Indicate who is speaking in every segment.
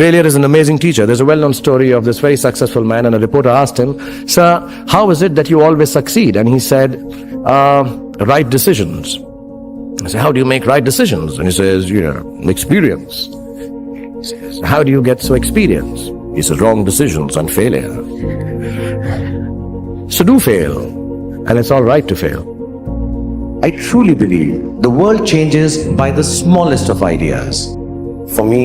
Speaker 1: Failure is an amazing teacher. There's a well-known story of this very successful man, and a reporter asked him, "Sir, how is it that you always succeed?" And he said, "Right decisions." I said, "How do you make right decisions?" And he says, "Experience." He says, "How do you get so experienced?" He says, "Wrong decisions and failure." So do fail, and it's all right to fail.
Speaker 2: I truly believe the world changes by the smallest of ideas. For me,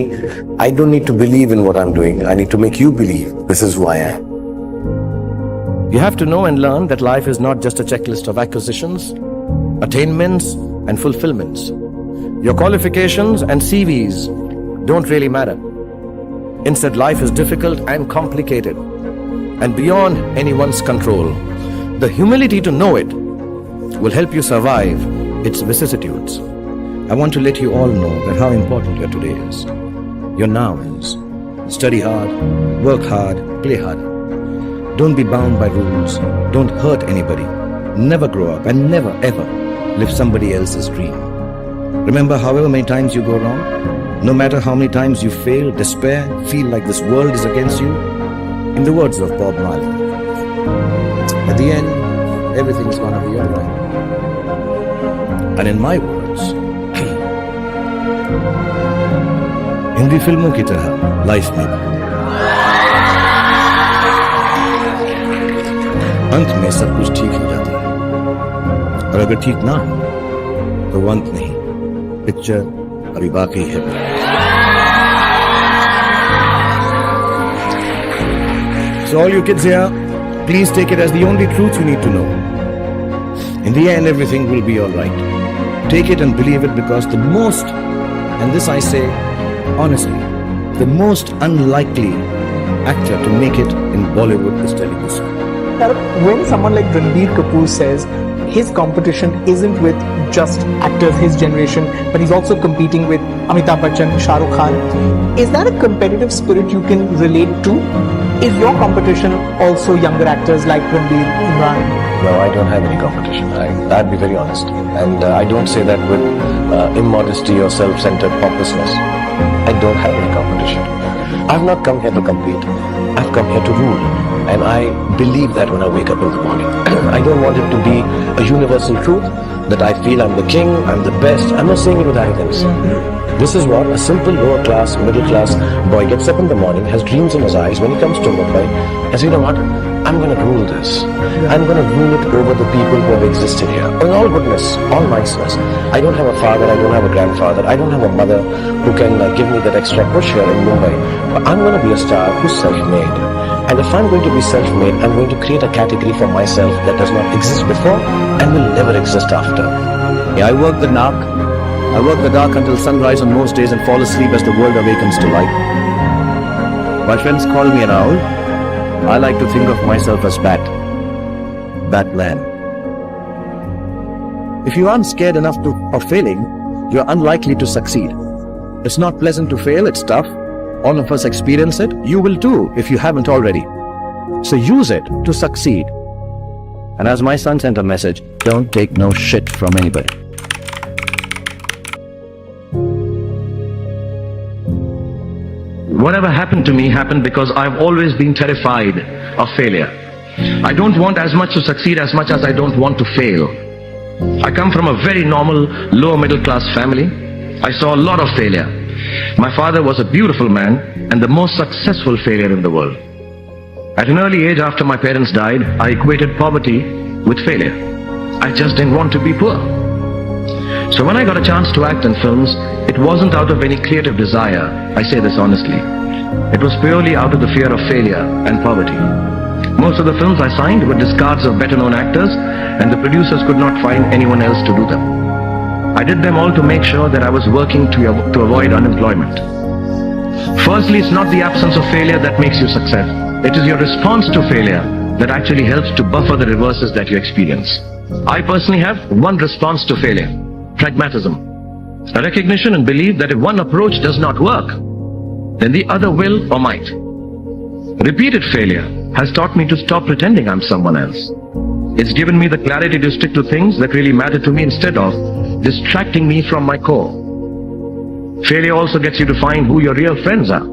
Speaker 2: I don't need to believe in what I'm doing. I need to make you believe this is who I am.
Speaker 1: You have to know and learn that life is not just a checklist of acquisitions, attainments, and fulfillments. Your qualifications and CVs don't really matter. Instead, life is difficult and complicated and beyond anyone's control. The humility to know it will help you survive its vicissitudes. I want to let you all know that how important your today is. Your now is. Study hard, work hard, play hard. Don't be bound by rules. Don't hurt anybody. Never grow up and never ever live somebody else's dream. Remember, however many times you go wrong, no matter how many times you fail, despair, feel like this world is against you, in the words of Bob Marley, at the end, everything's gonna be alright. And in my words, Hindi फिल्मों की तरह life में अंत में सब कुछ ठीक हो जाता है, और अगर ठीक ना हो तो वो अंत नहीं, पिक्चर अभी बाकी है. So all you kids here, please take it as the only truth you need to know. In the end, everything will be all right. Take it and believe it, because the most, and this I say honestly, the most unlikely actor to make it in Bollywood is Telugu.
Speaker 3: Now, when someone like Ranbir Kapoor says his competition isn't with just actors his generation, but he's also competing with Amitabh Bachchan, Shah Rukh Khan, is that a competitive spirit you can relate to? Is your competition also younger actors like Ranbir, Imran?
Speaker 4: No, I don't have any competition. I'd be very honest. And I don't say that with immodesty or self-centered pompousness. I don't have any competition. I've not come here to compete. I've come here to rule. And I believe that when I wake up in the morning. I don't want it to be a universal truth that I feel I'm the king, I'm the best. I'm not saying it with arrogance. This is what a simple lower class, middle class boy gets up in the morning, has dreams in his eyes when he comes to Mumbai, and says, you know what, I'm going to rule this. I'm going to rule it over the people who have existed here. In all goodness, all niceness. I don't have a father, I don't have a grandfather, I don't have a mother who can give me that extra push here in Mumbai. But I'm going to be a star who's self-made. And if I'm going to be self-made, I'm going to create a category for myself that does not exist before and will never exist after.
Speaker 1: I work the dark. I work the dark until sunrise on most days and fall asleep as the world awakens to light. My friends call me an owl. I like to think of myself as Batman. If you aren't scared enough of failing, you're unlikely to succeed. It's not pleasant to fail, it's tough. All of us experience it. You will too, if you haven't already. So use it to succeed. And as my son sent a message, don't take no shit from anybody. Whatever happened to me happened because I've always been terrified of failure. I don't want as much to succeed as much as I don't want to fail. I come from a very normal, lower middle class family. I saw a lot of failure. My father was a beautiful man and the most successful failure in the world. At an early age after my parents died, I equated poverty with failure. I just didn't want to be poor. So when I got a chance to act in films, it wasn't out of any creative desire, I say this honestly. It was purely out of the fear of failure and poverty. Most of the films I signed were discards of better known actors, and the producers could not find anyone else to do them. I did them all to make sure that I was working to avoid unemployment. Firstly, it's not the absence of failure that makes you success. It is your response to failure that actually helps to buffer the reverses that you experience. I personally have one response to failure: pragmatism. A recognition and belief that if one approach does not work, then the other will or might. Repeated failure has taught me to stop pretending I'm someone else. It's given me the clarity to stick to things that really matter to me instead of distracting me from my core. Failure also gets you to find who your real friends are.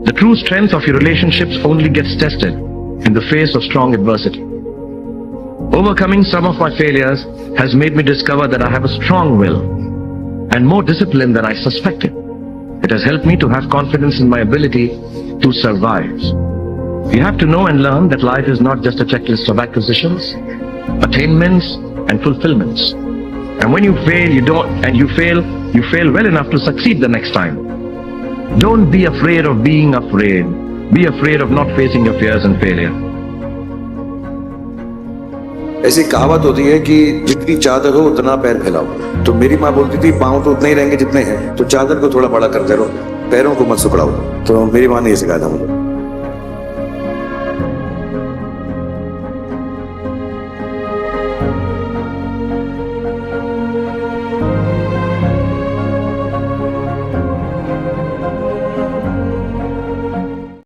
Speaker 1: The true strength of your relationships only gets tested in the face of strong adversity. Overcoming some of my failures has made me discover that I have a strong will and more discipline than I suspected. It has helped me to have confidence in my ability to survive. You have to know and learn that life is not just a checklist of acquisitions, attainments, and fulfillments. And when you fail, you fail well enough to succeed the next time. Don't be afraid of being afraid. Be afraid of not facing your fears and failure.
Speaker 2: ऐसी कहावत होती है कि जितनी चादर हो उतना पैर फैलाओ। तो मेरी माँ बोलती थी पाँव तो उतने ही रहेंगे जितने हैं, तो चादर को थोड़ा बड़ा करते रहो, पैरों को मत सुकड़ाओ। तो मेरी माँ ने ये सिखाया था मुझे।